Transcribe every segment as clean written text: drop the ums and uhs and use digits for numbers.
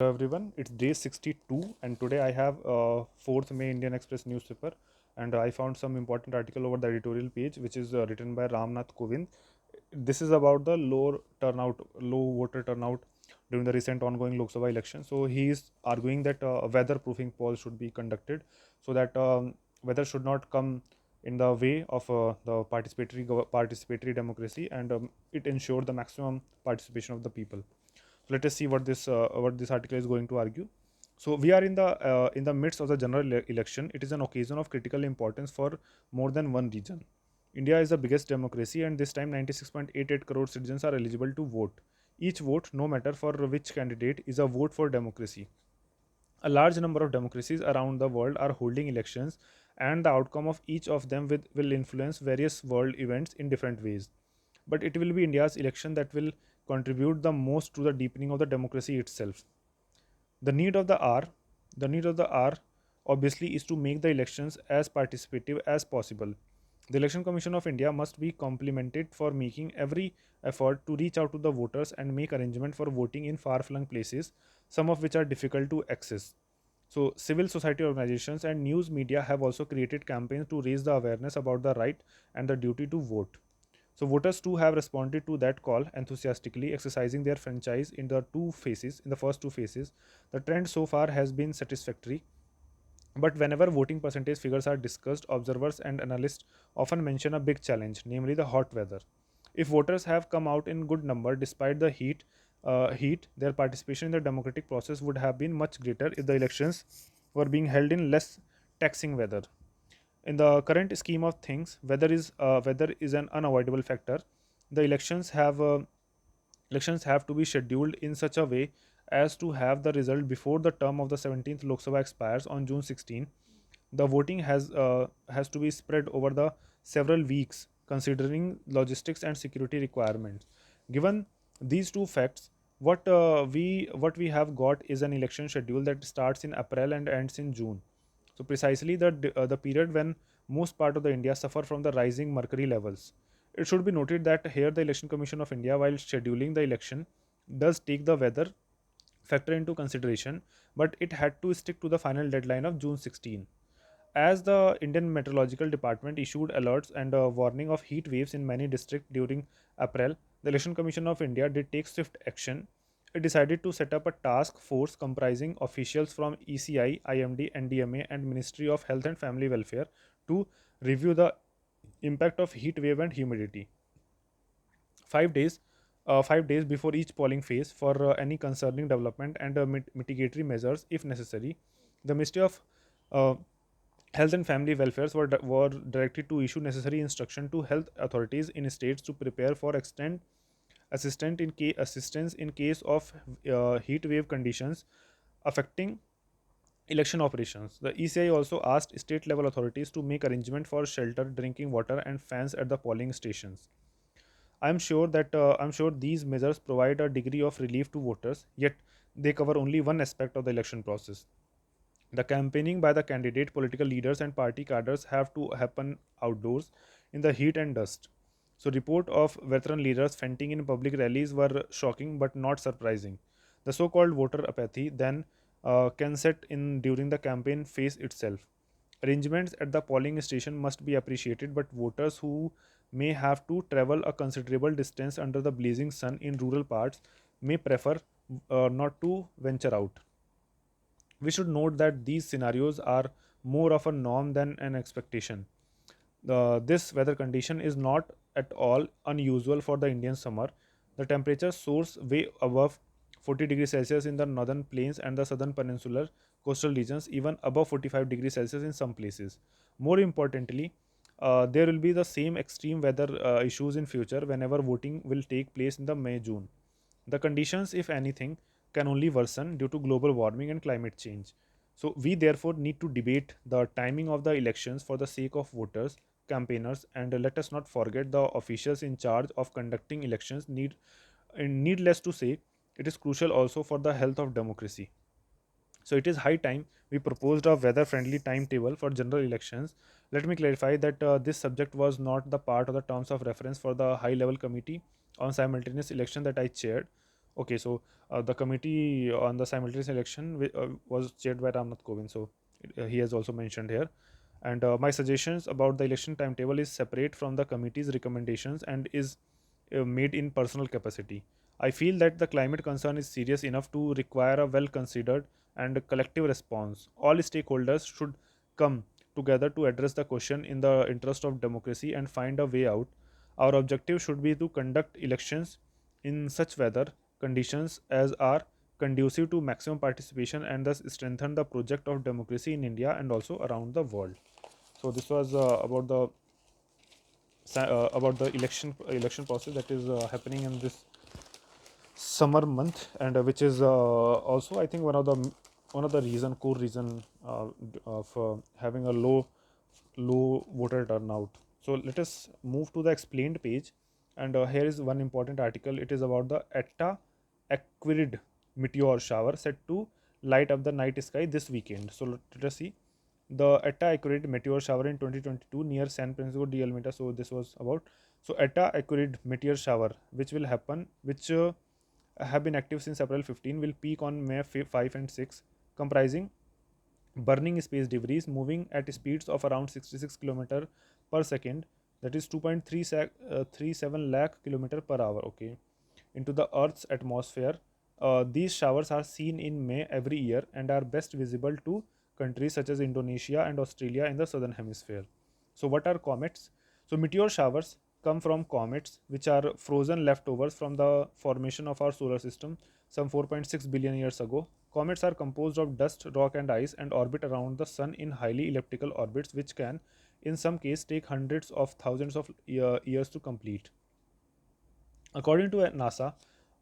Hello everyone, it's day 62 and today I have 4th May Indian Express newspaper and I found some important article over the editorial page which is written by Ramnath Kovind. This is about the low voter turnout during the recent ongoing Lok Sabha election. So he is arguing that weather-proofing polls should be conducted so that weather should not come in the way of the participatory democracy and it ensure the maximum participation of the people. So let us see what this article is going to argue. So we are in the midst of the general election. It is an occasion of critical importance for more than one region. India is the biggest democracy, and this time 96.88 crore citizens are eligible to vote. Each vote, no matter for which candidate, is a vote for democracy. A large number of democracies around the world are holding elections, and the outcome of each of them will influence various world events in different ways. But it will be India's election that will contribute the most to the deepening of the democracy itself. The need of the hour, the need of the hour, obviously, is to make the elections as participative as possible. The Election Commission of India must be complimented for making every effort to reach out to the voters and make arrangement for voting in far-flung places, some of which are difficult to access. So, civil society organizations and news media have also created campaigns to raise the awareness about the right and the duty to vote. So voters too have responded to that call enthusiastically, exercising their franchise in the first two phases. The trend so far has been satisfactory. But whenever voting percentage figures are discussed, observers and analysts often mention a big challenge, namely the hot weather. If voters have come out in good number despite the heat, their participation in the democratic process would have been much greater if the elections were being held in less taxing weather. In the current scheme of things, weather is an unavoidable factor. The elections have to be scheduled in such a way as to have the result before the term of the 17th Lok Sabha expires on June 16. The voting has to be spread over the several weeks, considering logistics and security requirements. Given these two facts, what we have got is an election schedule that starts in April and ends in June. So precisely the period when most part of the India suffer from the rising mercury levels. It should be noted that here the Election Commission of India, while scheduling the election, does take the weather factor into consideration, but it had to stick to the final deadline of June 16. As the Indian Meteorological Department issued alerts and a warning of heat waves in many districts during April, the Election Commission of India did take swift action. It decided to set up a task force comprising officials from ECI, IMD, NDMA, and Ministry of Health and Family Welfare to review the impact of heat wave and humidity. 5 days, 5 days before each polling phase for any concerning development and mitigatory measures if necessary, the Ministry of uh, Health and Family Welfares were directed to issue necessary instruction to health authorities in states to prepare for extend assistance in case of heat wave conditions affecting election operations. The ECI also asked state level authorities to make arrangement for shelter, drinking water, and fans at the polling stations. I'm sure these measures provide a degree of relief to voters, yet they cover only one aspect of the election process. The campaigning by the candidate, political leaders, and party cadres have to happen outdoors in the heat and dust. So, report of veteran leaders fainting in public rallies were shocking but not surprising. The so-called voter apathy then can set in during the campaign phase itself. Arrangements at the polling station must be appreciated, but voters who may have to travel a considerable distance under the blazing sun in rural parts may prefer not to venture out. We should note that these scenarios are more of a norm than an expectation. This weather condition is not at all unusual for the Indian summer. The temperature soars way above 40 degrees Celsius in the northern plains and the southern peninsular coastal regions, even above 45 degrees Celsius in some places. More importantly, there will be the same extreme weather issues in future whenever voting will take place in the May June. The conditions, if anything, can only worsen due to global warming and climate change. So, we therefore need to debate the timing of the elections for the sake of voters, campaigners, and let us not forget the officials in charge of conducting elections. And needless to say, it is crucial also for the health of democracy. So it is high time we proposed a weather-friendly timetable for general elections. Let me clarify that this subject was not the part of the terms of reference for the high-level committee on simultaneous election that I chaired. Okay, so the committee on the simultaneous election was chaired by Ramnath Kovind. So he has also mentioned here. And my suggestions about the election timetable is separate from the committee's recommendations and is made in personal capacity. I feel that the climate concern is serious enough to require a well considered and collective response. All stakeholders should come together to address the question in the interest of democracy and find a way out. Our objective should be to conduct elections in such weather conditions as are conducive to maximum participation and thus strengthen the project of democracy in India and also around the world. So this was about the election process that is happening in this summer month, and which is also I think one of the core reason of having a low voter turnout. So let us move to the explained page, and here is one important article. It is about the Etta Aquarid meteor shower set to light up the night sky this weekend. So let us see the Etta Aquarid meteor shower in 2022 near San Francisco de Almeida. So this was about so Etta Aquarid meteor shower, which will happen, which have been active since April 15, will peak on May 5 and 6, comprising burning space debris moving at speeds of around 66 km per second, that is 2.37 lakh km per hour, okay, into the Earth's atmosphere. These showers are seen in May every year and are best visible to countries such as Indonesia and Australia in the southern hemisphere. So, what are comets? So, meteor showers come from comets, which are frozen leftovers from the formation of our solar system some 4.6 billion years ago. Comets are composed of dust, rock, and ice and orbit around the sun in highly elliptical orbits, which can, in some cases, take hundreds of thousands of years to complete. According to NASA,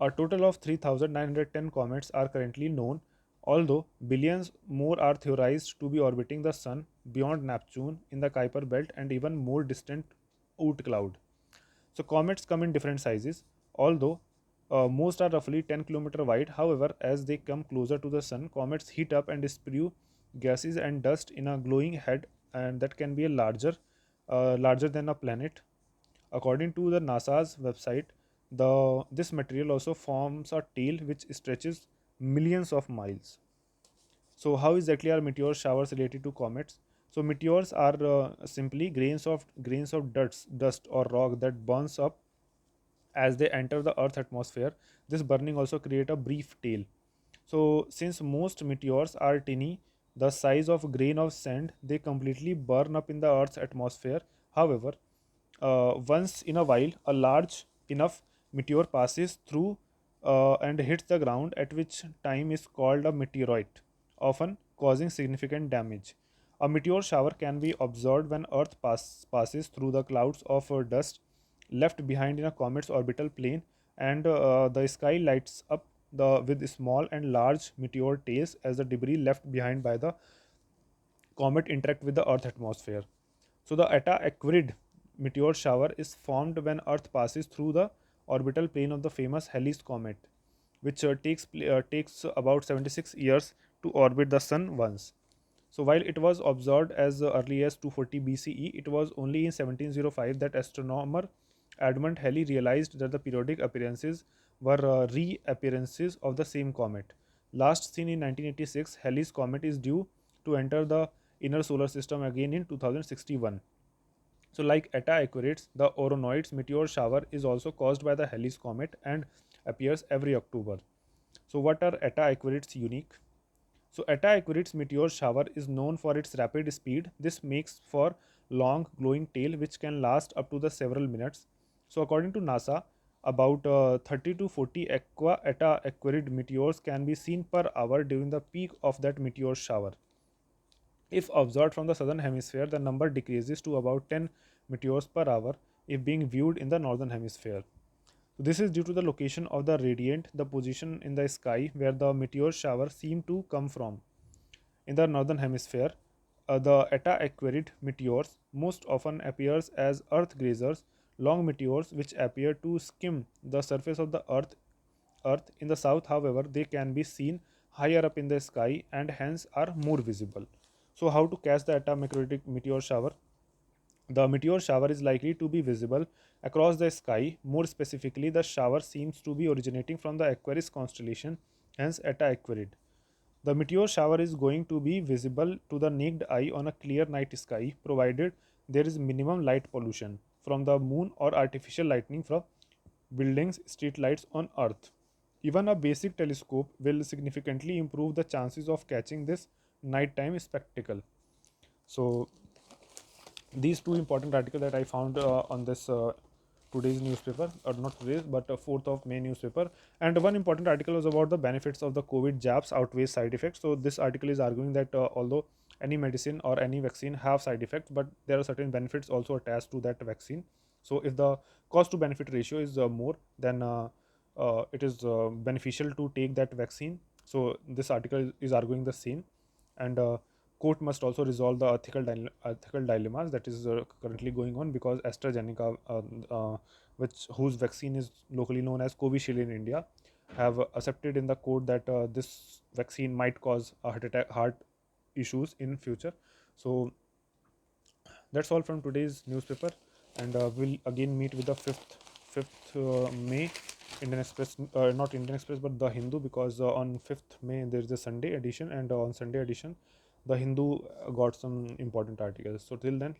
a total of 3,910 comets are currently known, although billions more are theorized to be orbiting the Sun beyond Neptune in the Kuiper Belt and even more distant Oort cloud. So comets come in different sizes, although most are roughly 10 km wide. However, as they come closer to the Sun, comets heat up and spew gases and dust in a glowing head, and that can be a larger than a planet. According to the NASA's website, this material also forms a tail which stretches millions of miles. So, how exactly are meteor showers related to comets? So, meteors are simply grains of dust or rock that burns up as they enter the Earth's atmosphere. This burning also create a brief tail. So, since most meteors are tiny, the size of a grain of sand, they completely burn up in the Earth's atmosphere. However, once in a while, a large enough meteor passes through and hits the ground, at which time is called a meteoroid, often causing significant damage. A meteor shower can be observed when Earth passes through the clouds of dust left behind in a comet's orbital plane, and the sky lights up with small and large meteor tails as the debris left behind by the comet interact with the Earth atmosphere. So the Eta Aquarid meteor shower is formed when Earth passes through the orbital plane of the famous Halley's comet, which takes about 76 years to orbit the Sun once. So while it was observed as early as 240 BCE, it was only in 1705 that astronomer Edmund Halley realized that the periodic appearances were reappearances of the same comet. Last seen in 1986, Halley's comet is due to enter the inner solar system again in 2061. So, like Eta Aquarids, the Oronoids meteor shower is also caused by the Halley's comet and appears every October. So, what are Eta Aquarids unique? So, Eta Aquarids meteor shower is known for its rapid speed. This makes for long glowing tail which can last up to the several minutes. So, according to NASA, about 30 to 40 Eta Aquarid meteors can be seen per hour during the peak of that meteor shower. If observed from the southern hemisphere, the number decreases to about 10 meteors per hour if being viewed in the northern hemisphere. So this is due to the location of the radiant, the position in the sky where the meteor shower seem to come from. In the northern hemisphere, the Eta Aquarid meteors most often appears as earth grazers, long meteors which appear to skim the surface of the earth. In the south, however, they can be seen higher up in the sky and hence are more visible. So how to catch the Eta Aquarid meteor shower? The meteor shower is likely to be visible across the sky. More specifically, the shower seems to be originating from the Aquarius constellation, hence Eta Aquarid. The meteor shower is going to be visible to the naked eye on a clear night sky, provided there is minimum light pollution from the moon or artificial lighting from buildings, street lights on Earth. Even a basic telescope will significantly improve the chances of catching this nighttime spectacle. So, these two important articles that I found on this today's newspaper, or not today's, but 4th of May newspaper. And one important article was about the benefits of the COVID jabs outweighs side effects. So this article is arguing that although any medicine or any vaccine have side effects, but there are certain benefits also attached to that vaccine. So if the cost to benefit ratio is more, then it is beneficial to take that vaccine. So this article is arguing the same. And court must also resolve the ethical dilemmas that is currently going on, because AstraZeneca, whose vaccine is locally known as Covishield in India, have accepted in the court that this vaccine might cause a heart issues in future. So that's all from today's newspaper, and we'll again meet with the fifth May Indian Express, not Indian Express, but the Hindu, because on 5th May there is a Sunday edition, and on Sunday edition, the Hindu got some important articles. So till then,